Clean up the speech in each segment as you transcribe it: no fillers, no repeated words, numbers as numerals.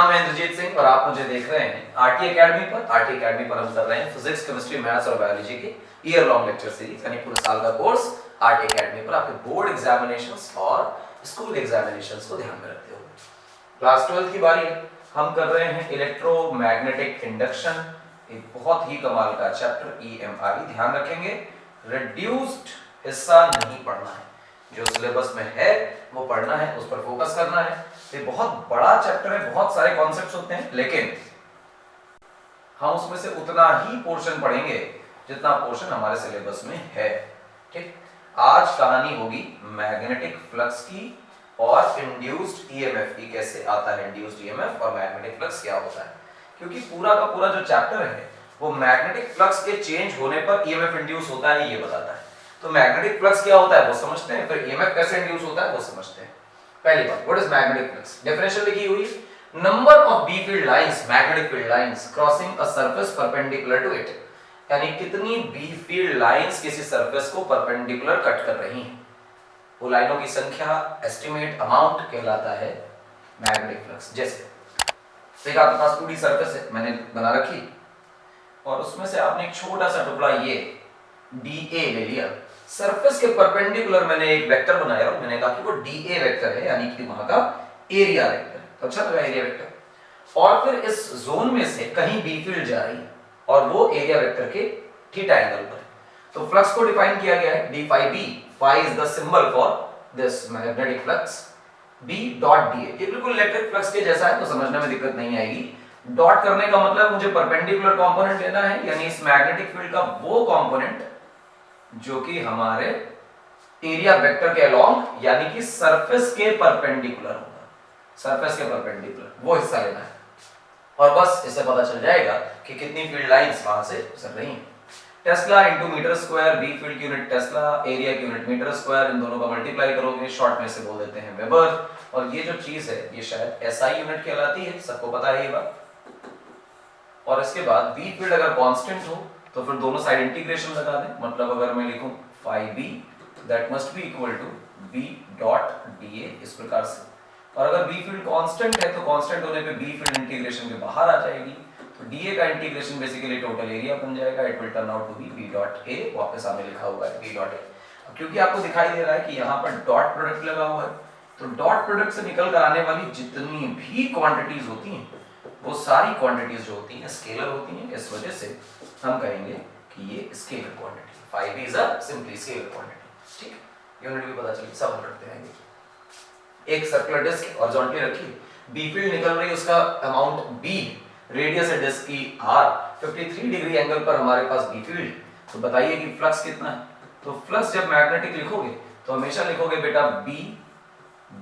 नाम है इंद्रजीत सिंह और आप मुझे देख रहे हैं आरटी एकेडमी पर। आरटी एकेडमी पर हम कर रहे हैं फिजिक्स, केमिस्ट्री, मैथ्स और बायोलॉजी की ईयर लॉन्ग लेक्चर सीरीज, यानी पूरे साल का कोर्स आरटी एकेडमी पर आपके बोर्ड एग्जामिनेशंस और स्कूल एग्जामिनेशंस को ध्यान में रखते हुए। क्लास 12 की बारी है। हम कर रहे हैं इलेक्ट्रोमैग्नेटिक इंडक्शन, एक बहुत ही कमाल का चैप्टर ईएमआई। ध्यान रखेंगे रिड्यूस्ड हिस्सा नहीं पढ़ना है, जो सिलेबस में है वो पढ़ना है, उस पर फोकस करना है। ये बहुत बड़ा चैप्टर है, बहुत सारे कॉन्सेप्ट्स होते हैं, लेकिन हम उसमें से उतना ही पोर्शन पढ़ेंगे जितना पोर्शन हमारे सिलेबस में है। ठीक, आज कहानी होगी मैग्नेटिक फ्लक्स की और इंड्यूस्ड ईएमएफ की। कैसे आता है इंड्यूस्ड ईएमएफ और मैग्नेटिक फ्लक्स क्या होता है, क्योंकि पूरा का पूरा जो चैप्टर है वो मैग्नेटिक फ्लक्स के चेंज होने पर ईएमएफ इंड्यूस होता है ये बताता है। तो मैग्नेटिक फ्लक्स क्या होता है वो समझते हैं, फिर ईएमएफ कैसे इंड्यूस होता है वो समझते हैं। पहली बात, what is magnetic flux? Definition लिखी हुई है, number of B field lines, magnetic field lines crossing a surface perpendicular to it, यानी कितनी बी फील्ड लाइंस किसी सरफेस को परपेंडिकुलर कट कर रही हैं, वो लाइनों की संख्या, एस्टिमेट, अमाउंट कहलाता है मैग्नेटिक फ्लक्स। जैसे एक आपके पास पूरी सरफेस है, मैंने बना रखी, और उसमें से आपने एक छोटा सा टुकड़ा ये DA ले लिया, सरफेस के परपेंडिकुलर मैंने एक वेक्टर बनाया और मैंने कहा कि वो DA वेक्टर है, यानी कि वहां का एरिया वेक्टर। तो अच्छा लगा एरिया वेक्टर। और फिर इस जोन में से कहीं बी फील्ड जा रही है और वो एरिया वेक्टर के थीटा एंगल पर है। तो फ्लक्स को डिफाइन किया गया है D phi B. Phi is the symbol for this magnetic flux. B dot DA, ये बिल्कुल इलेक्ट्रिक फ्लक्स के जैसा है, तो समझने में दिक्कत नहीं आएगी। डॉट करने का मतलब मुझे परपेंडिकुलर कंपोनेंट लेना है, यानी इस मैग्नेटिक फील्ड का वो कंपोनेंट जो कि हमारे एरिया वेक्टर के अलोंग, यानी कि सरफेस के परपेंडिकुलर होगा, सरफेस के परपेंडिकुलर वो हिस्सा लेना है। और बस इससे पता चल जाएगा कि कितनी फील्ड लाइंस वहां से गुजर रही हैं। Tesla into metre square, B field की यूनिट टेस्ला, एरिया की यूनिट मीटर स्क्वायर, इन दोनों का मल्टीप्लाई करोगे, शॉर्ट में से बोल देते हैं वेबर। और ये जो चीज है ये शायद SI यूनिट कहलाती है, सबको पता है ये बात। और इसके बाद बी फील्ड अगर कांस्टेंट हो तो फिर दोनों साइड इंटीग्रेशन लगा दें, मतलब अगर मैं लिखूं phi B that must be equal to B dot DA, इस प्रकार से। और अगर बी फील्ड कांस्टेंट है तो कांस्टेंट होने पे बी फील्ड इंटीग्रेशन के बाहर आ जाएगी, तो DA का इंटीग्रेशन बेसिकली टोटल एरिया बन जाएगा। It will turn out to be B dot A, वो आपके सामने लिखा हुआ है B डॉट A। क्योंकि आपको दिखाई दे रहा है कि यहाँ पर डॉट प्रोडक्ट लगा हुआ है, तो डॉट प्रोडक्ट से निकल कर आने वाली जितनी भी क्वांटिटीज होती हैं वो सारी क्वांटिटीज जो होती हैं स्केलर होती हैं। इस वजह से हम कहेंगे कि ये scalar quantity, phi B is a simply scalar quantity. ठीक है, यूनिट भी पता चली, सब हम रखते हैं। एक सर्कुलर डिस्क हॉरिजॉन्टली रखी, बी फील्ड निकल रही है, उसका अमाउंट B, रेडियस है डिस्क की R, 53 डिग्री एंगल पर हमारे पास बी फील्ड। तो बताइए कि फ्लक्स कितना है? तो फ्लक्स जब मैग्नेटिक लिखोगे तो हमेशा लिखोगे बेटा B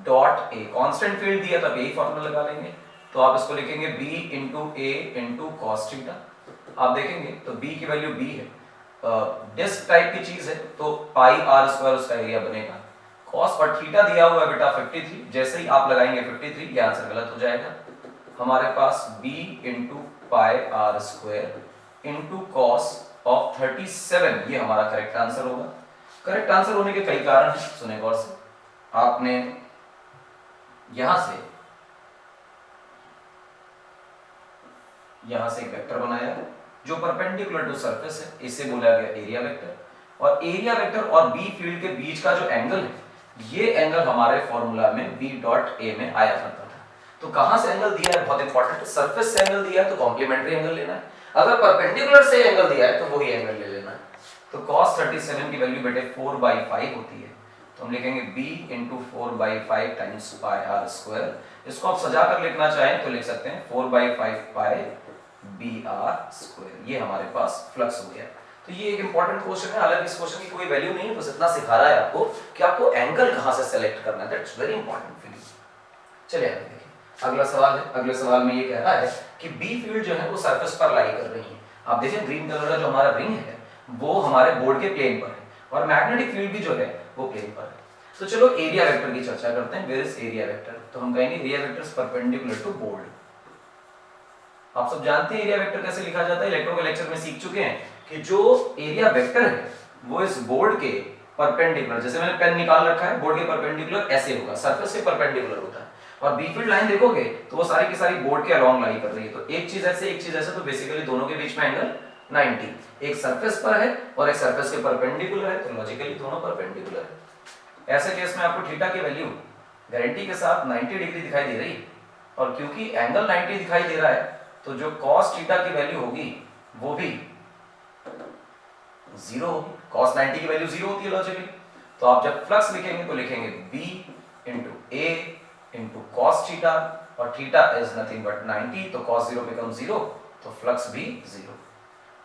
dot A, constant field दिया तब यही फॉर्मूला लगा लेंगे, तो आप इसको लिखेंगे B into A into cos theta. आप देखेंगे तो B की वैल्यू B है, डिस्क टाइप की चीज है, तो पाई R स्क्वायर उसका एरिया बनेगा। कॉस और थीटा दिया हुआ है बेटा 53, जैसे ही आप लगाएंगे 53 ये आंसर गलत हो जाएगा। हमारे पास B into pi R square into cos of 37, ये हमारा करेक्ट आंसर होगा। करेक्ट आंसर होने के कई कारण हैं, सुने गौर से। आपने यहां से एक वेक्टर बनाया जो परपेंडिकुलर टू सरफेस है, इसे बोला गया एरिया वेक्टर। और एरिया वेक्टर और बी फील्ड के बीच का जो एंगल है, ये एंगल हमारे फॉर्मूला में B डॉट A में आया करता था। तो कहां से एंगल दिया है, बहुत इंपॉर्टेंट, सरफेस से एंगल दिया है तो कॉम्प्लीमेंट्री एंगल लेना है, अगर परपेंडिकुलर से एंगल दिया है तो वही एंगल ले लेना है। तो cos 37 की वैल्यू बेटे 4/5 होती है, तो हम लिखेंगे B इंटू 4/5 टाइम्स पाई R स्क्वायर। इसको आप सजा कर लिखना चाहें तो लिख सकते हैं 4/5 पाई BR स्क्वायर। ये हमारे पास फ्लक्स हो गया। तो ये एक इंपॉर्टेंट क्वेश्चन है, हालांकि इस क्वेश्चन की कोई वैल्यू नहीं है, बस इतना सिखा रहा है आपको कि आपको एंगल कहां से सेलेक्ट करना है, that's very important for you. चलिए आगे देखिए, अगला सवाल है। अगले सवाल में ये कह रहा है कि बी फील्ड जो है वो सरफेस पर लाई कर रही है। आप देखिए ग्रीन कलर का जो हमारा रिंग है वो हमारे बोर्ड के प्लेन पर है, और मैग्नेटिक फील्ड भी जो है वो प्लेन पर है। तो चलो एरिया वेक्टर की चर्चा करते हैं। Where is area vector? तो हम कहेंगे area vector is perpendicular to board. आप सब जानते हैं एरिया वेक्टर कैसे लिखा जाता है, इलेक्ट्रो के लेक्चर में सीख चुके हैं कि जो एरिया वेक्टर है वो इस बोर्ड के परपेंडिकुलर, जैसे मैंने पेन निकाल रखा है, बोर्ड के परपेंडिकुलर ऐसे होगा, सरफेस के परपेंडिकुलर होता है। और बी फील्ड लाइन देखोगे तो वो सारी की सारी बोर्ड के अलोंग लाई कर रही है, तो एक चीज ऐसे एक चीज ऐसे, तो बेसिकली दोनों के बीच में एंगल 90, एक सरफेस पर है और एक सरफेस के परपेंडिकुलर है, तो लॉजिकली दोनों परपेंडिकुलर है। ऐसे केस में आपको थीटा की वैल्यू गारंटी के साथ 90 डिग्री दिखाई दे रही है, और क्योंकि एंगल 90 दिखाई दे रहा है तो जो cos थीटा की वैल्यू होगी वो भी 0 होगी। cos 90 की वैल्यू 0 होती है लॉजिकली, तो आप जब फ्लक्स लिखेंगे तो लिखेंगे b into a into cos theta, और थीटा इज नथिंग बट 90, तो cos 0 बिकम 0, तो फ्लक्स भी 0।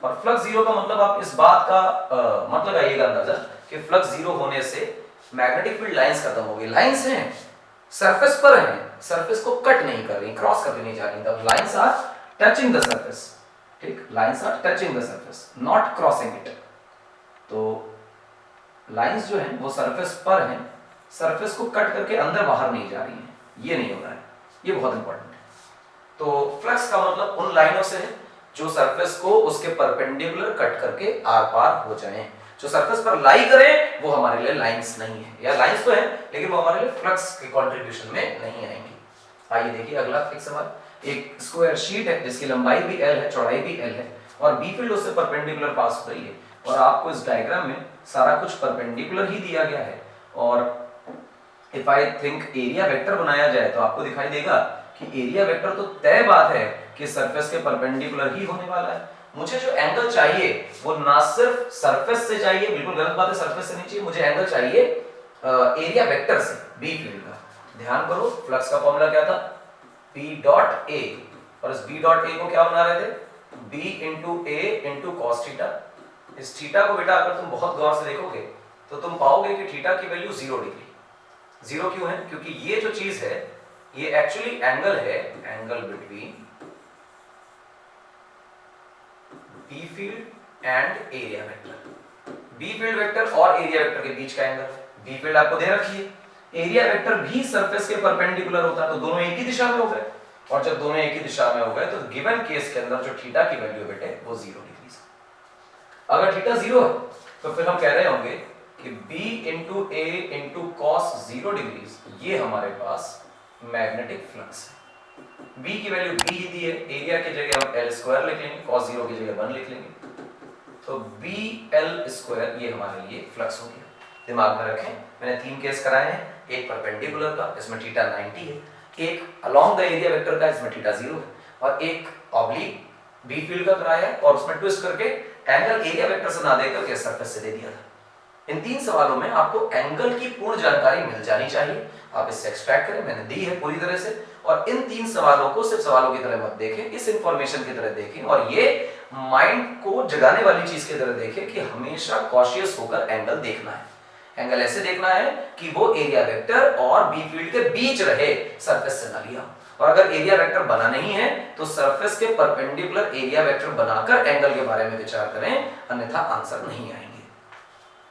और फ्लक्स 0 का मतलब आप इस बात का मतलब आइएगा अंदाजा कि फ्लक्स 0 होने से मैग्नेटिक फील्ड लाइंस खत्म हो गई। लाइंस हैं, सरफेस पर हैं, सरफेस को कट नहीं कर रही, क्रॉस करके नहीं जा रही, the lines are touching the surface, ठीक, lines are touching the surface not crossing it. तो लाइंस जो हैं वो सरफेस पर हैं, सरफेस को कट करके अंदर बाहर नहीं जा रही हैं, ये नहीं हो रहा है, ये बहुत इंपॉर्टेंट है। तो फ्लक्स का मतलब उन लाइनों से है जो सरफेस को उसके परपेंडिकुलर कट करके आर पार हो जाएं। जो सरफेस पर लाई करें वो हमारे लिए लाइंस नहीं है, या लाइंस तो है लेकिन वो हमारे लिए फ्लक्स के कंट्रीब्यूशन में नहीं आएंगी। आइए देखिए अगला एक सवाल। एक स्क्वायर शीट है जिसकी लंबाई भी l है, चौड़ाई भी l है, और बी फील्ड उससे परपेंडिकुलर पास हो रही है, और आपको इस डायग्राम में सारा कुछ परपेंडिकुलर ही दिया गया है। और if I think area vector बनाया जाए तो आपको दिखाई देगा कि एरिया वेक्टर तो तय बात है कि सरफेस के परपेंडिकुलर ही होने वाला है। मुझे जो एंगल चाहिए वो ना सिर्फ सरफेस से चाहिए, बिल्कुल गलत बात है, सरफेस से नहीं चाहिए, मुझे एंगल चाहिए एरिया वेक्टर से, बी फील्ड का। ध्यान करो फ्लक्स का फॉर्मूला क्या था, बी डॉट ए, और इस बी डॉट ए को क्या बना रहे थे, बी इंटू ए इंटू कॉस थीटा। इस थीटा को बेटा अगर तुम बहुत गौर से देखोगे तो तुम पाओगे कि थीटा की वैल्यू 0 डिग्री। 0 क्यों है, क्योंकि ये जो चीज है ये एक्चुअली एंगल है, angle between B field and area vector. B field vector और एरिया वेक्टर के बीच का एंगल है। बी फील्ड आपको दे रखी है, एरिया वेक्टर भी सरफेस के परपेंडिकुलर होता है, तो दोनों एक ही दिशा में हो गए, और जब दोनों एक ही दिशा में हो गए तो गिवन केस के अंदर जो थीटा की वैल्यू बेटे वो 0 डिग्री है। अगर थीटा 0 है तो फिर हम कह रहे होंगे कि b इंटू ए इंटू कॉस 0 डिग्री ये हमारे पास मैग्नेटिक फ्लक्स है। b की वैल्यू b ही दी है, एरिया की जगह हम l स्क्वायर लिख लेंगे, cos 0 की जगह 1 लिख लेंगे, तो bl स्क्वायर ये हमारे लिए फ्लक्स हो गया। दिमाग में रखें मैंने 3 केस कराए हैं, एक परपेंडिकुलर का इसमें थीटा 90 है, एक अलोंग द एरिया वेक्टर का इसमें थीटा 0 है, और एक ऑब्लिक बी फील्ड का कराया है और उसमें ट्विस्ट करके एंगल एरिया वेक्टर से ना देकर के सरफेस से दे दिया था। इन 3 सवालों में आपको एंगल की पूर्ण जानकारी मिल जानी चाहिए, आप इससे एक्सट्रैक्ट करें, मैंने दी है पूरी तरह से। और इन 3 सवालों को सिर्फ सवालों की तरह मत देखें, इस इंफॉर्मेशन की तरह देखें, और ये माइंड को जगाने वाली चीज की तरह देखें कि हमेशा कॉशियस होकर एंगल देखना है। एंगल ऐसे देखना है कि वो एरिया वेक्टर और बी फील्ड के बीच रहे, सरफेस से ना लिया। और अगर एरिया वेक्टर बना नहीं है तो सरफेस के परपेंडिकुलर एरिया वेक्टर बनाकर एंगल के बारे में विचार करें, अन्यथा आंसर नहीं आएंगे।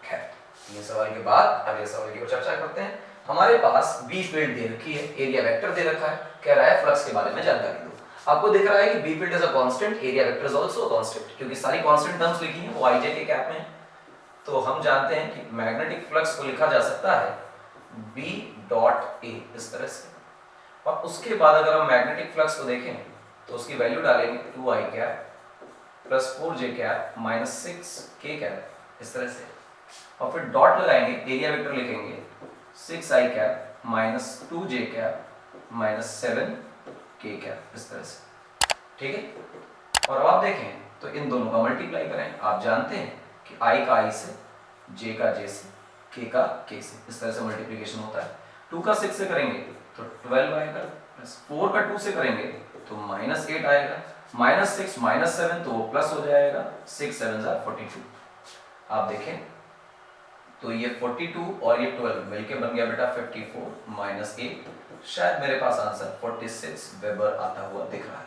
खैर, ये सवाल के बाद अगले सवाल की चर्चा करते हैं। हमारे पास बी फील्ड दे रखी है, एरिया वेक्टर दे रखा है, कह रहा है फ्लक्स के बारे में जानकारी दो। आपको दिख रहा है कि B field is a constant, area vector is also a constant, क्योंकि सारी कांस्टेंट टर्म्स लिखी हैं वो आईजे के कैप में है। तो हम जानते हैं कि मैग्नेटिक फ्लक्स को लिखा जा सकता है B डॉट ए इस तरह से, और उसके बाद अगर हम मैग्नेटिक फ्लक्स को देखें तो उसकी वैल्यू डालेंगे 2i cap plus 4j cap minus 6k cap इस तरह से, और फिर डॉट लगाएंगे, एरिया वेक्टर लिखेंगे 6i cap minus 2j cap minus 7k cap इस तरह से, ठीक है। और अब आप देखें तो इन दोनों का मल्टीप्लाई करें, आप जानते हैं कि i का i से, j का j से, k का k से, इस तरह से मल्टीप्लिकेशन होता है। 2 का 6 से करेंगे तो 12 आएगा, प्लस 4 का 2 से करेंगे तो माइनस 8 आएगा, माइनस 6 माइनस 7 तो वो प्लस हो जाएगा, 6 7 42। आप देखें तो ये 42 और ये 12 मिलके बन गया बेटा 54 माइनस 8, शायद मेरे पास आंसर 46 वेबर आता हुआ दिख रहा है।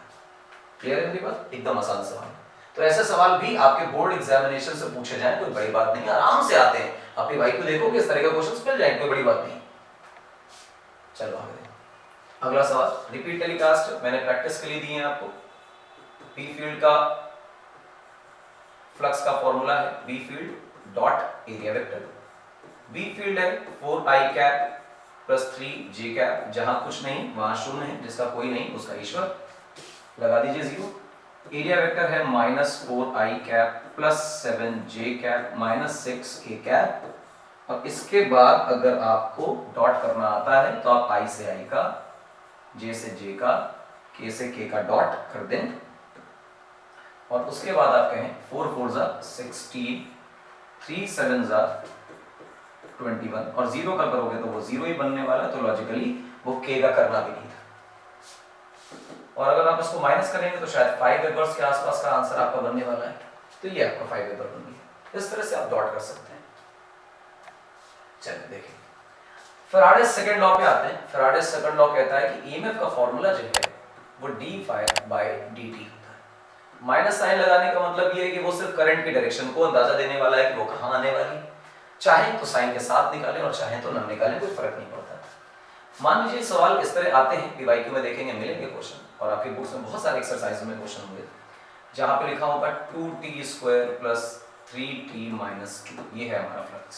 क्लियर है मेरी बात? एकदम आसान सवाल। तो ऐसे सवाल भी आपके बोर्ड एग्जामिनेशन से पूछे जाएं, कोई बड़ी बात नहीं, आराम से आते हैं। अपनी भाई को देखोगे इस तरह के क्वेश्चंस मिल जाएंगे, कोई बड़ी बात नहीं। चलो आगे अगला सवाल, रिपीट टेलीकास्ट मैंने प्रैक्टिस के लिए दिए हैं आपको। बी फील्ड का फ्लक्स का फॉर्मूला है B field dot area vector. B field है 4i कैप प्लस 3 जे कैप, जहां कुछ नहीं वहां शून्य है, जिसका कोई नहीं उसका ईश्वर, लगा दीजिए 0। एरिया वेक्टर है -4i cap plus 7j cap minus 6k cap. और इसके बाद अगर आपको डॉट करना आता है तो आप i से i का, j से j का, k से k का डॉट कर दें। और उसके बाद आप कहें 4 4 जा 16, 3 7 जा 21, और 0 का करोगे तो वो 0 ही बनने वाला है, तो लॉजिकली वो k का करना भी नहीं था। और अगर आप इसको माइनस करेंगे तो शायद 5 वेबर्स के आसपास का आंसर आपका बनने वाला है, तो ये आपका 5 वेबर बन गया। इस तरह से आप डॉट कर सकते हैं। चलिए देखिए, फैराडेज सेकंड लॉ पे आते हैं। फैराडेज सेकंड लॉ कहता है कि ईएमएफ का फॉर्मूला जो है वो d∅/dt होता है। माइनस साइन लगाने का मतलब ये है कि वो सिर्फ करंट की डायरेक्शन को अंदाजा देने वाला है कि वो कहां आने वाली है। चाहे तो साइन के साथ निकालें और चाहे तो न निकालें, कोई फर्क नहीं पड़ता। मान लीजिए सवाल इस तरह आते हैं, पीवाईक्यू में देखेंगे मिलेंगे क्वेश्चन, और आपके बुक्स में बहुत सारे एक्सरसाइज में क्वेश्चन होंगे जहां पे लिखा होगा 2t² + 3t - 2। ये है हमारा फ्लक्स।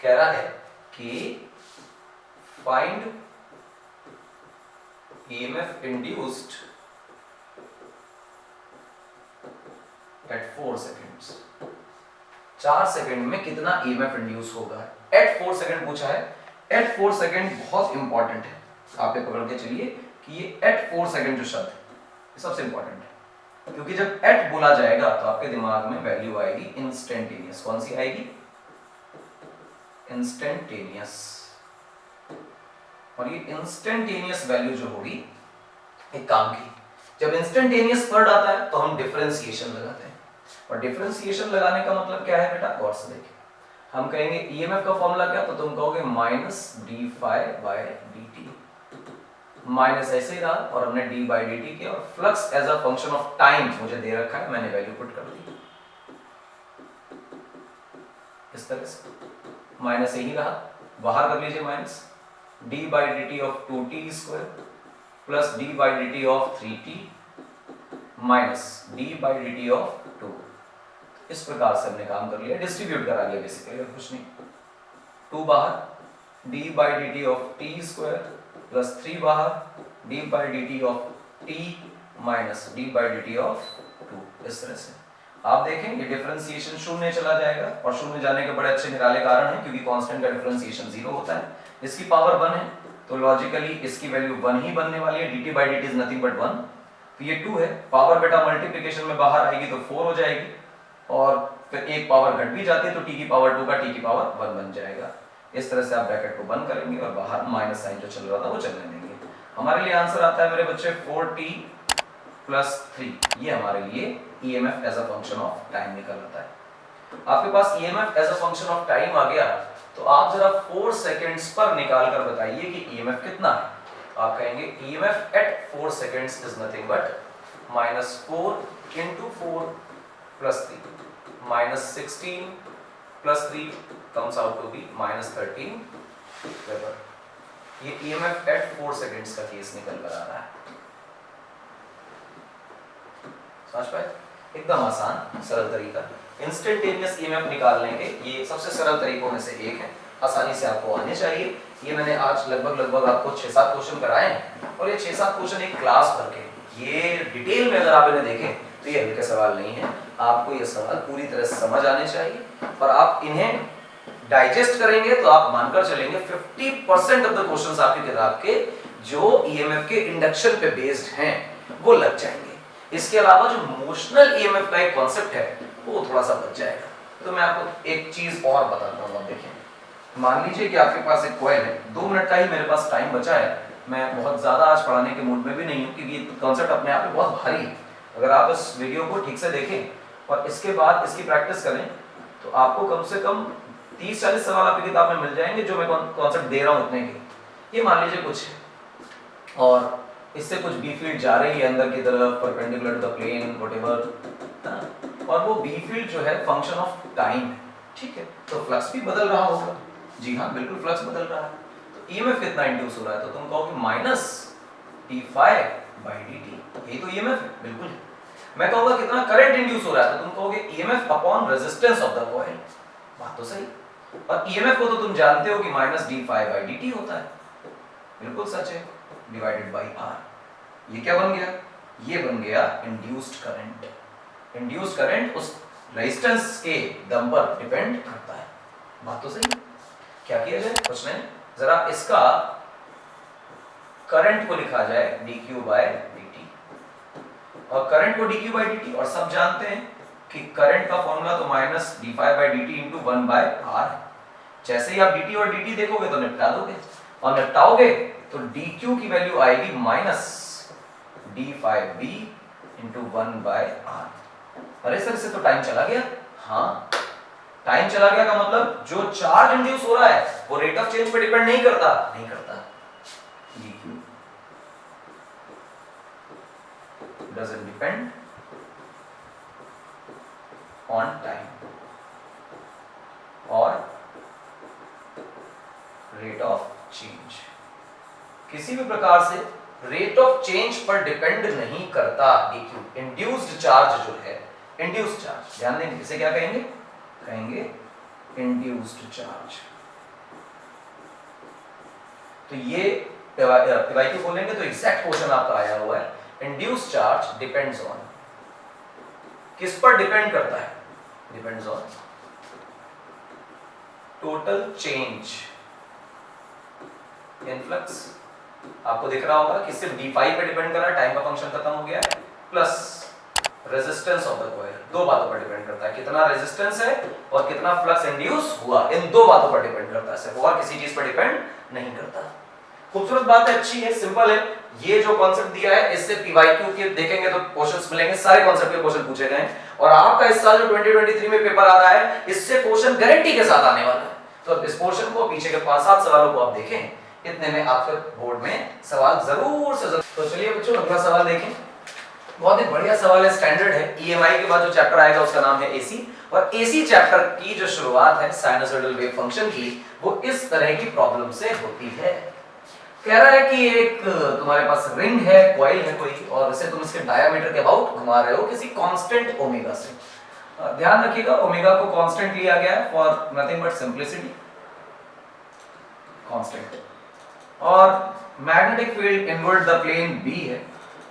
कह रहा है कि find EMF induced at 4 seconds. 4 second में कितना EMF इंड्यूस होगा। एट 4 सेकंड पूछा है। एट 4 सेकंड बहुत इंपॉर्टेंट है, आप ये पकड़ के चलिए कि ये एट 4 सेकंड जो शब्द है ये सबसे इंपॉर्टेंट है, क्योंकि जब एट बोला जाएगा तो आपके दिमाग में वैल्यू आएगी इंस्टेंटेनियस। कौन सी आएगी? इंस्टेंटेनियस। और ये इंस्टेंटेनियस वैल्यू जो होगी एक काम की, जब इंस्टेंटेनियस वर्ड आता है तो हम डिफरेंशिएशन लगाते हैं। और डिफरेंशिएशन लगाने का मतलब क्या है बेटा, गौर से देखिए। हम कहेंगे ईएमएफ का फॉर्मूला क्या, तो तुम कहोगे -d∅/dt। माइनस ऐसे ही रहा और हमने d/dt किया, और flux as a function of time मुझे दे रखा है, मैंने वैल्यू पुट कर दी इस तरह से। माइनस यही रहा, बाहर कर लीजिए minus, d/dt of 2t² plus d/dt of 3t minus d/dt of 2। इस प्रकार से हमने काम कर लिया, डिस्ट्रीब्यूट करा लिया बेसिकली, और कुछ नहीं। 2 बाहर, d/dt ऑफ t² प्लस 3 बाहर, d/dt of t minus d/dt of 2। इस तरह से आप देखें ये डिफरेंशिएशन शून्य चला जाएगा, और शून्य जाने के बड़े अच्छे निराले कारण हैं, क्योंकि कांस्टेंट का डिफरेंशिएशन 0 होता है। इसकी पावर 1 है तो लॉजिकली इसकी वैल्यू 1 ही बनने वाली है। dt/dt इज नथिंग बट 1, तो ये 2 है। पावर बेटा मल्टीप्लिकेशन में बाहर आएगी तो 4 हो जाएगी, और फिर एक पावर घट भी जाती है तो t की पावर 2 का t की पावर 1 बन जाएगा। इस तरह से आप ब्रैकेट को बंद करेंगे और बाहर माइनस साइन जो चल रहा था वो चलने देंगे। हमारे लिए आंसर आता है मेरे बच्चे 4t + 3। ये हमारे लिए EMF as a function of time निकल आता है। आपके पास EMF as a function of time आ गया, तो आप जरा 4 सेकंड्स पर निकाल कर बताइए कि EMF कितना है। आप कहेंगे EMF at 4 seconds is nothing but -4 × 4 + 3 -16 + 3 comes out to be -13 weber. ये EMF एट 4 सेकंड्स का केस निकल कर आ रहा है। समझ पाए? एकदम आसान सरल तरीका। इंस्टेंटेनियस EMF निकालने के ये सबसे सरल तरीकों में से एक है, आसानी से आपको आने चाहिए। ये मैंने आज लगभग आपको 6-7 क्वेश्चन कराए हैं, और ये 6-7 क्वेश्चन एक क्लास भर के, ये डिटेल में अगर आप इन्हें देखें तो ये हल्के सवाल नहीं है। आपको ये सवाल पूरी तरह से समझ आने चाहिए, और आप इन्हें डाइजेस्ट करेंगे तो आप मानकर चलेंगे 50% ऑफ द क्वेश्चंस आपकी किताब के जो EMF के इंडक्शन पे बेस्ड हैं वो लग जाएंगे। इसके अलावा जो मोशनल EMF का एक कॉन्सेप्ट है वो थोड़ा सा बच जाएगा। तो मैं आपको एक चीज और बताता हूँ। देखिए, मान लीजिए कि आपके पास एक कॉइल है, 2 मिनट का ही मेरे पास टाइम बचा है। मैं बहुत ज्यादा आज पढ़ाने के मूड में भी नहीं हूँ, क्योंकि ये कॉन्सेप्ट अपने आप में बहुत भारी है। अगर आप इस वीडियो को ठीक से देखें और इसके बाद इसकी प्रैक्टिस करें तो आपको कम से कम 30-40 सवाल आपकी किताब में मिल जाएंगे जो मैं कॉन्सेप्ट दे रहा हूँ उतने के। ये मान लीजिए कुछ है, और इससे कुछ बी फील्ड जा रही है अंदर की तरफ, perpendicular to the plane whatever, और वो बी फील्ड जो है फंक्शन ऑफ टाइम है। ठीक है, तो फ्लक्स भी बदल रहा होगा। जी हाँ, बिल्कुल फ्लक्स बदल रहा है। तो EMF कितना इंड्यूस हो रहा है, तो तुम कहोगे -d∅/dt। यही तो EMF है, बिल्कुल। मैं कहूंगा कितना करंट इंड्यूस हो रहा है, तो तुम कहोगे EMF upon resistance of the coil. बात तो सही। और EMF को तो तुम जानते हो कि -d∅/dt होता है। बिल्कुल सच है, डिवाइडेड बाई आर। ये क्या बन गया? ये बन गया इंड्यूस्ड करंट। इंड्यूस्ड करंट उस रेजिस्टेंस के दम पर डिपेंड करता है। बात तो सही है। क्या किया जाए? कुछ नहीं, जरा इसका करंट को लिखा जाए dq बाय dt, और करंट को dq बाय dt, और सब जानते हैं कि करंट का फॉर्मूला तो minus d5 by dt into 1 by r। जैसे ही आप dt और dt देखोगे तो निपटा दोगे, और निपटाओगे तो dq की वैल्यू आएगी minus d5b into 1 by r। अरे सर इससे तो टाइम चला गया। हाँ, टाइम चला गया का मतलब जो चार्ज इंड्यूस हो रहा है वो रेट ऑफ चेंज पे डिपेंड नहीं करता, नहीं करता। dq doesn't depend on time और रेट ऑफ चेंज किसी भी प्रकार से रेट ऑफ चेंज पर डिपेंड नहीं करता। dq इंड्यूस्ड चार्ज जो है, इंड्यूस्ड चार्ज, ध्यान देंगे इसे क्या कहेंगे? कहेंगे इंड्यूस्ड चार्ज। तो ये PYQ बोलेंगे तो एग्जैक्ट क्वेश्चन आपका आया हुआ है। इंड्यूस्ड चार्ज डिपेंड्स ऑन, किस पर डिपेंड करता है? Depends on total change in flux. आपको दिख रहा होगा कि सिर्फ d5 पे डिपेंड कर रहा है, टाइम का फंक्शन खत्म हो गया है, plus resistance of the coil. दो बातों पर डिपेंड करता है, कितना रेजिस्टेंस है और कितना फ्लक्स इंड्यूस हुआ, इन दो बातों पर डिपेंड करता है, सिर्फ और किसी चीज पर डिपेंड नहीं करता। खूबसूरत बात है, अच्छी है, सिंपल है। ये जो कॉन्सेप्ट दिया है इससे PYQ के देखेंगे तो क्वेश्चंस मिलेंगे, सारे कॉन्सेप्ट के क्वेश्चन पूछे गए, और आपका इस साल जो 2023 में पेपर आ रहा है इससे क्वेश्चन गारंटी के साथ आने वाला है। तो इस पोर्शन को, पीछे के 5-7 सवालों को आप देखें, इतने में आपके बोर्ड में सवाल जरूर से जरूर। तो चलिए बच्चों अगला सवाल देखें। बहुत ही बढ़िया सवाल है, स्टैंडर्ड है। EMI के बाद जो चैप्टर आएगा उसका नाम है AC, और AC चैप्टर की जो शुरुआत है साइनसॉइडल वेव फंक्शन की, वो इस तरह की प्रॉब्लम से होती है। कह रहा है कि एक तुम्हारे पास रिंग है, कॉइल है कोई, और इसे तुम इसके डायमीटर के अबाउट घुमा रहे हो किसी कांस्टेंट ओमेगा से। ध्यान रखिएगा ओमेगा को कांस्टेंट लिया गया है for nothing but simplicity, constant. और magnetic field inward the plane B है,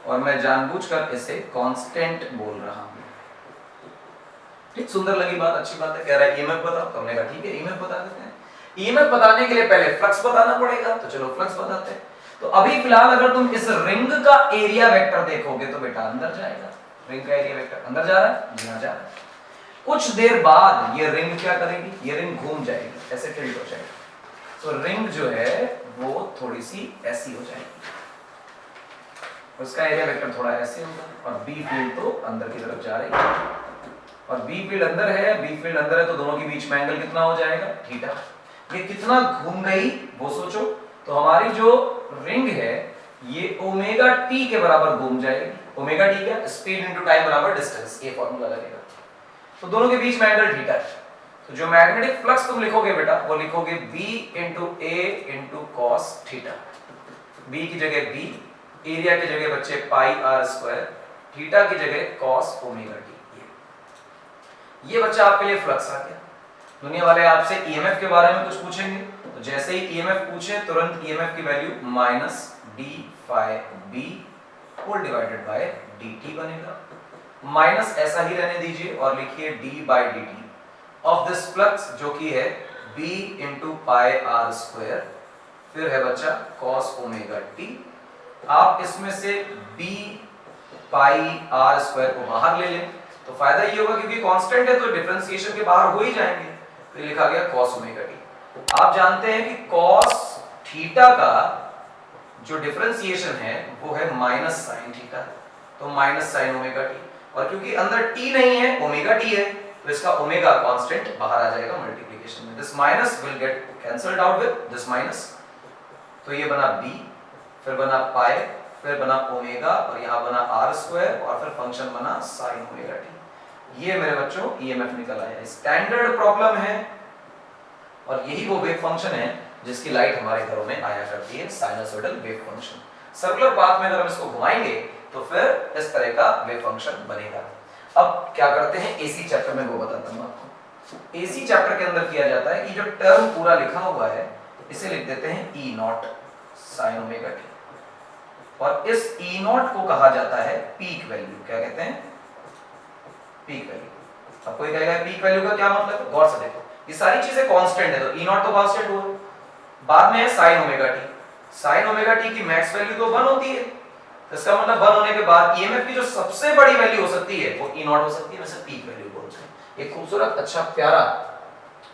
और मैं जानबूझकर इसे कांस्टेंट बोल रहा हूं। ठीक, सुंदर लगी बात, अच्छी बात है। कह रहा है EMF बताओ, तो हमने कहा ठीक है EMF बता देते हैं। EMF बताने के लिए पहले फ्लक्स बताना पड़ेगा, तो चलो फ्लक्स बताते हैं। तो अभी फिलहाल अगर तुम इस रिंग का एरिया वेक्टर देखोगे तो बेटा अंदर जाएगा। रिंग का एरिया वेक्टर अंदर जा रहा है, यहां जा रहा है। कुछ देर बाद ये रिंग क्या करेगी? ये रिंग घूम जाएगी, ऐसे टिल्ट हो जाएगी। तो रिंग जो है वो थोड़ी सी ऐसी हो जाएगी, उसका एरिया वेक्टर थोड़ा ऐसे होगा, और बी फील्ड तो अंदर की तरफ जा रही है, और बी फील्ड अंदर है, बी फील्ड अंदर है, तो दोनों के बीच में एंगल कितना हो जाएगा? थीटा। ये कितना घूम गई वो सोचो। तो हमारी जो रिंग है ये ओमेगा टी के बराबर घूम जाएगी। ओमेगा टी क्या? स्पीड इनटू टाइम बराबर डिस्टेंस, ये फॉर्मूला लगेगा। तो दोनों के बीच में एंगल थीटा है। तो जो मैग्नेटिक फ्लक्स तुम लिखोगे बेटा वो लिखोगे B into A into cos theta. B की जगह B, एरिया की जगह बच्चे पाई आर स्क्वायर, थीटा की जगह कॉस ओमेगा टी। ये बच्चा आपके लिए फ्लक्स आ गया। दुनिया वाले आपसे EMF के बारे में कुछ पूछेंगे, तो जैसे ही EMF पूछे तुरंत EMF की value minus d∅b whole divided by dt बनेगा। माइनस ऐसा ही रहने दीजिए और लिखिए d by dt of this flux जो कि है b into pi R square, फिर है बच्चा cos ओमेगा t। आप इसमें से b पाई आर स्क्वायर को बाहर ले लें तो फायदा ये होगा क्योंकि कांस्टेंट है तो डिफरेंशिएशन के बाहर हो ही जाएंगे, तो लिखा गया cos ओमेगा t। आप जानते हैं कि cos थीटा का जो डिफरेंशिएशन है वो है माइनस साइन थीटा, तो माइनस साइन ओमेगा टी, और क्योंकि अंदर t नहीं है ओमेगा t है तो इसका ओमेगा कांस्टेंट बाहर आ जाएगा मल्टीप्लिकेशन में। This minus will get cancelled out with this minus, तो ये बना b, फिर बना पाई, फिर बना ओमेगा, और यहाँ बना आर स्क्वायर, और फिर फंक्शन बना साइन ओमेगा टी। ये मेरे बच्चों EMF निकल आया। स्टैंडर्ड प्रॉब्लम है, और यही वो वेव फंक्शन है जिसकी लाइट हमारे घरों में आया करती है, sinusoidal wave function. Circular path में अगर हम इसको घुमाएंगे तो फिर इस तरह का वेव फंक्शन बनेगा। अब क्या करते हैं AC चैप्टर में वो बताता हूं आपको। AC चैप्टर के अंदर किया जाता है कि जो टर्म पूरा लिखा हुआ है इसे लिख देते हैं E0 sin ओमेगा टी। और इस E नॉट को कहा जाता है पीक वैल्यू। क्या कहते हैं? Peak value. अब कोई कहेगा पीक वैल्यू का क्या मतलब? गौर से देखो, ये सारी चीजें कांस्टेंट है, तो E नॉट तो कांस्टेंट हुआ, बाद में है sin omega T. sin omega T की मैक्स वैल्यू तो 1 होती है, तो इसका मतलब 1 होने के बाद ईएमएफ की जो सबसे बड़ी वैल्यू हो सकती है वो E नॉट हो सकती है, वैसे पीक वैल्यू बोलते हैं। एक खूबसूरत अच्छा प्यारा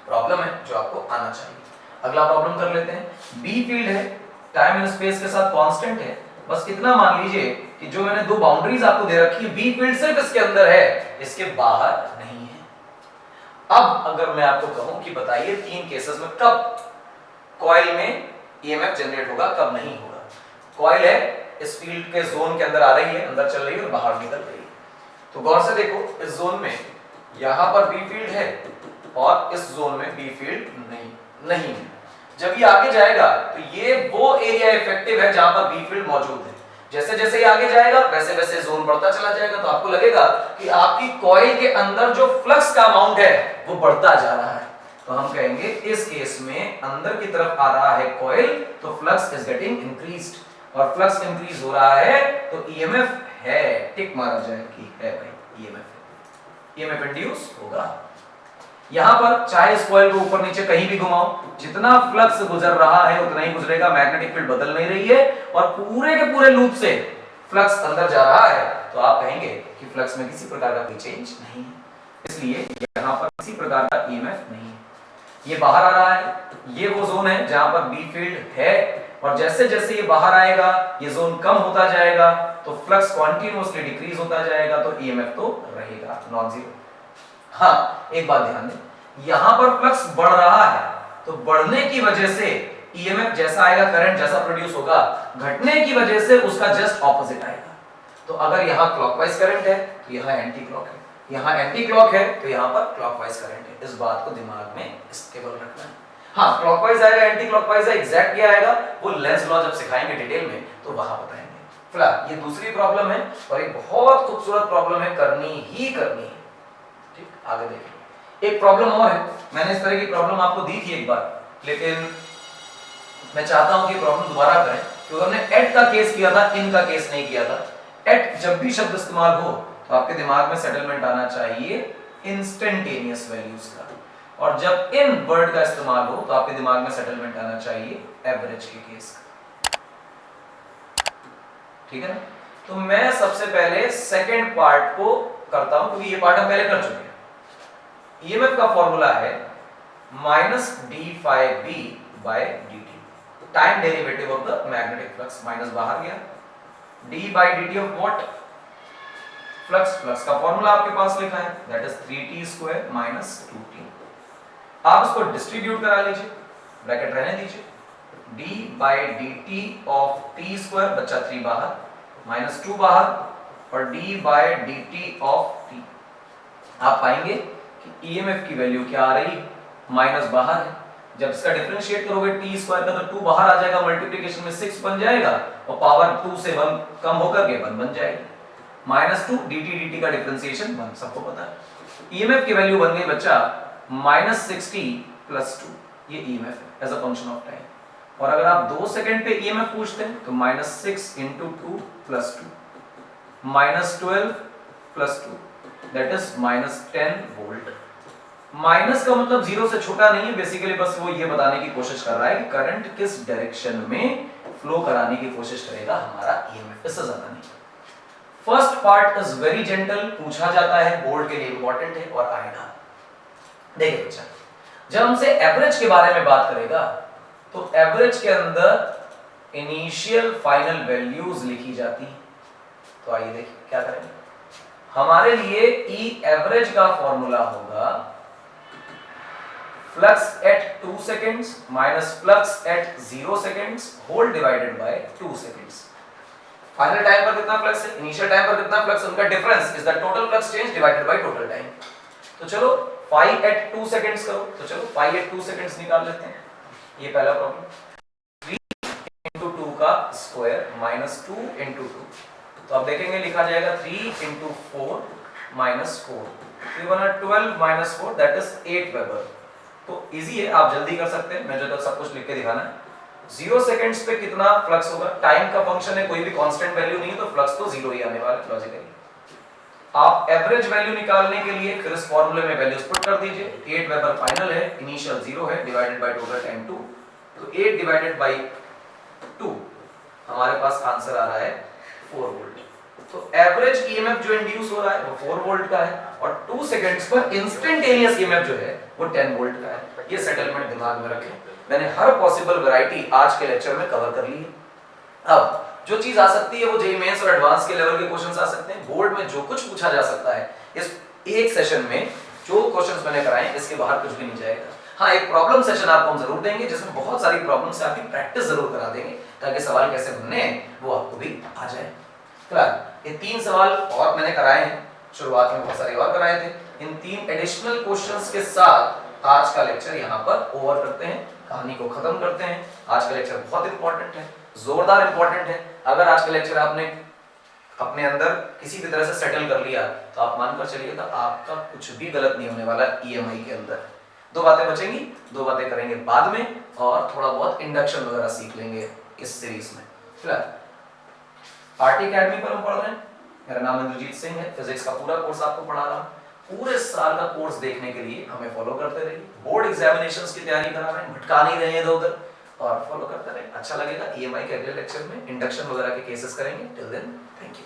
प्रॉब्लम है जो आपको आना चाहिए। अगला प्रॉब्लम कर लेते हैं। बी फील्ड है, टाइम एंड स्पेस के साथ कांस्टेंट है, बस इतना मान लीजिए कि जो मैंने दो बाउंड्रीज आपको दे रखी है, बी फील्ड सिर्फ इसके अंदर है, इसके बाहर नहीं है। अब अगर मैं आपको कहूं कि बताइए तीन केसेस में कब कॉइल में ईएमएफ जनरेट होगा, कब नहीं होगा। कॉइल है, इस फील्ड के जोन के अंदर आ रही है, अंदर चल रही है और बाहर निकल रही है। तो गौर से देखो, इस जोन में यहां पर बी फील्ड है और इस जोन में बी फील्ड नहीं है। जब ये आगे जाएगा तो ये वो एरिया इफेक्टिव है जहां पर बी फील्ड मौजूद है। जैसे जैसे ये आगे जाएगा वैसे वैसे जोन बढ़ता चला जाएगा, तो आपको लगेगा कि आपकी कॉइल के अंदर जो फ्लक्स का अमाउंट है वो बढ़ता जा रहा है। तो हम कहेंगे इस केस में अंदर की तरफ आ रहा है कॉइल, तो फ्लक्स इज गेटिंग इंक्रीज्ड, और फ्लक्स इंक्रीज हो रहा है तो ईएमएफ है, टिक मारा जाए कि है भाई ईएमएफ इंड्यूस होगा। यहां पर चाहे इस कॉइल को ऊपर नीचे कहीं भी घुमाओ, जितना फ्लक्स गुजर रहा है उतना ही गुजरेगा, मैग्नेटिक फील्ड बदल नहीं रही है और पूरे के पूरे लूप से फ्लक्स अंदर जा रहा है, तो आप कहेंगे कि फ्लक्स में किसी प्रकार का कोई चेंज नहीं है, इसलिए यहां पर किसी प्रकार का ईएमएफ नहीं है। ये बाहर आ रहा है, ये वो जोन है जहां पर बी फील्ड है, और जैसे जैसे ये बाहर आएगा ये जोन कम होता जाएगा, तो फ्लक्स कॉन्टिन्यूअसली डिक्रीज होता जाएगा, तो ईएमएफ तो रहेगा नॉन जीरो। हाँ, एक बात ध्यान दें, यहां पर फ्लक्स बढ़ रहा है, तो बढ़ने की वजह से ईएमएफ जैसा आएगा, करंट जैसा प्रोड्यूस होगा, घटने की वजह से उसका जस्ट ऑपोजिट आएगा। तो अगर यहां क्लॉकवाइज करंट है तो यहां एंटी क्लॉक है, यहां एंटी क्लॉक है तो यहां पर क्लॉकवाइज करंट है। इस बात को दिमाग में स्टेबल रखना है। हाँ, क्लॉकवाइज आएगा, एंटी क्लॉकवाइज है, एग्जैक्ट क्या आएगा वो लेंस लॉ जब सिखाएंगे डिटेल में तो वहां बताएंगे। फिलहाल ये दूसरी प्रॉब्लम है और एक बहुत खूबसूरत प्रॉब्लम है, करनी है। ठीक, आगे देखिए। एक प्रॉब्लम और है, मैंने इस तरह की प्रॉब्लम आपको दी थी एक बार, लेकिन मैं चाहता हूं कि प्रॉब्लम दोबारा करें, क्योंकि हमने एट का केस किया था, इन का केस नहीं किया था। एट जब भी शब्द इस्तेमाल हो तो आपके दिमाग में सेटलमेंट आना चाहिए इंस्टेंटेनियस वैल्यूज का, और जब इन वर्ड का इस्तेमाल हो तो आपके दिमाग में सेटलमेंट आना चाहिए एवरेज के केस का। ठीक है ना? तो मैं सबसे पहले सेकंड पार्ट को करता हूं, क्योंकि ये पार्ट हम पहले कर चुके हैं। ईएमएफ का फॉर्मूला है minus D phi B by D T, time derivative of the magnetic flux, minus बाहर गया, D by D T of what? Flux का फॉर्मूला आपके पास लिखा है, that is 3t square minus 2t। आप इसको डिस्ट्रीब्यूट करा लीजिए, ब्रैकेट रहने दीजिए, d by dt of t square, बच्चा 3 बाहर, माइनस 2 बाहर, और d by dt of t। आप पाएंगे कि ईएमएफ की वैल्यू क्या आ रही? माइनस बाहर है। जब इसका डिफरेंशिएट करोगे t स्क्वायर का तो 2 बाहर आ जाएगा, मल्टीप्लिकेशन में 6 बन जाएगा, और पावर 2 से 1 कम होकर के 1 बन जाएगी। माइनस 2 dt का डिफरेंशिएशन 1, सबको पता है। ईएमएफ की वैल्यू बन गई बच्चा माइनस 60 प्लस 2, ये ईएमएफ है as a function of time. और अगर आप 2 सेकंड पे ईएमएफ पूछते हैं तो minus 6 into 2 plus 2, minus 12 plus 2, that is minus 10 volt. Minus का मतलब जीरो से छोटा नहीं है, बेसिकली बस वो ये बताने की कोशिश कर रहा है कि करंट किस डायरेक्शन में फ्लो कराने की कोशिश करेगा हमारा ईएमएफ, इससे ज्यादा नहीं। First part is very gentle, पूछा जाता है, बोर्ड के लिए इंपॉर्टेंट है और आएगा। देखिए बच्चा, जब हमसे एवरेज के बारे में बात करेगा तो एवरेज के अंदर इनिशियल फाइनल वैल्यूज लिखी जाती। तो आइए देखिए क्या करेंगे। हमारे लिए ई एवरेज का फॉर्मूला होगा flux at 2 seconds minus flux at 0 seconds whole divided by 2 seconds. Final time पर कितना फ्लक्स है, इनिशियल टाइम पर कितना फ्लक्स, उनका difference is the total flux change divided by total time. तो चलो फाई एट 2 सेकेंड्स करो, तो चलो फाई एट 2 सेकेंड्स निकाल लेते हैं। ये पहला प्रॉब्लम, 3 इंटू 2 का स्क्वायर माइनस 2 इंटू 2, तो अब देखेंगे लिखा जाएगा 3 इंटू 4 माइनस 4, तो ये बना 12 माइनस 4, दैट इज 8 वेबर। तो इजी है, आप जल्दी कर सकते हैं, मैं जो तो सब कुछ लिख के दिखाना है। 0 सेकंड्स पे कितना फ्लक्स होगा, टाइम का फंक्शन है, कोई भी कांस्टेंट वैल्यू नहीं है तो फ्लक्स तो 0 ही आने वाला है लॉजिकली। आप एवरेज वैल्यू निकालने के लिए फिर इस फॉर्मूले में वैल्यूज पुट कर दीजिए। 8 वेबर फाइनल है, इनिशियल 0 है, डिवाइडेड बाय टोटल टाइम 2, तो 8 डिवाइडेड बाय 2 हमारे पास आंसर आ रहा है 4 वोल्ट। तो एवरेज ईएमएफ जो इंड्यूस हो रहा है वो 4 वोल्ट का है और 2 सेकंड्स पर इंस्टेंटेनियस ईएमएफ जो है वो 10 वोल्ट का है। ये सेटलमेंट दिमाग में रखें। मैंने हर पॉसिबल वैरायटी आज के लेक्चर में कवर कर ली है। अब जो चीज आ सकती है वो जेईई मेंस और एडवांस के लेवल के क्वेश्चंस आ सकते हैं। बोर्ड में जो कुछ पूछा जा सकता है इस एक सेशन में, जो क्वेश्चंस मैंने कराए इसके बाहर कुछ भी नहीं जाएगा। हाँ, एक प्रॉब्लम सेशन आपको हम जरूर देंगे जिसमें बहुत सारी प्रॉब्लम से आपकी प्रैक्टिस जरूर करा देंगे ताकि सवाल कैसे बनने हैं वो आपको भी आ जाए। क्लियर? ये 3 सवाल और मैंने कराए हैं, शुरुआत में बहुत सारे और कराए थे। इन 3 एडिशनल क्वेश्चंस के साथ आज का लेक्चर यहाँ पर ओवर करते हैं, कहानी को खत्म करते हैं। आज का लेक्चर बहुत इंपॉर्टेंट है, जोरदार इंपॉर्टेंट है। अगर आज का लेक्चर आपने अपने अंदर किसी भी तरह से सेटल कर लिया तो आप मानकर चलिए तो आपका कुछ भी गलत नहीं होने वाला ईएमआई के अंदर। 2 बातें बचेंगी, 2 बातें करेंगे बाद में और थोड़ा बहुत इंडक्शन वगैरह सीख लेंगे इस सीरीज में। क्लियर? आरटी एकेडमी पर हम पढ़ रहे हैं। मेरा नाम इंद्रजीत सिंह है, फिजिक्स का पूरा कोर्स आपको पढ़ा रहा हूं। पूरे साल का कोर्स देखने के लिए हमें फॉलो करते रहिए। बोर्ड एग्जामिनेशंस की तैयारी करा रहे हैं, भटका नहीं रहे हैं इधर उधर, और फॉलो करते रहे। अच्छा लगेगा। ईएमआई के अगले लेक्चर में इंडक्शन वगैरह के केसेस करेंगे। Till then, thank you.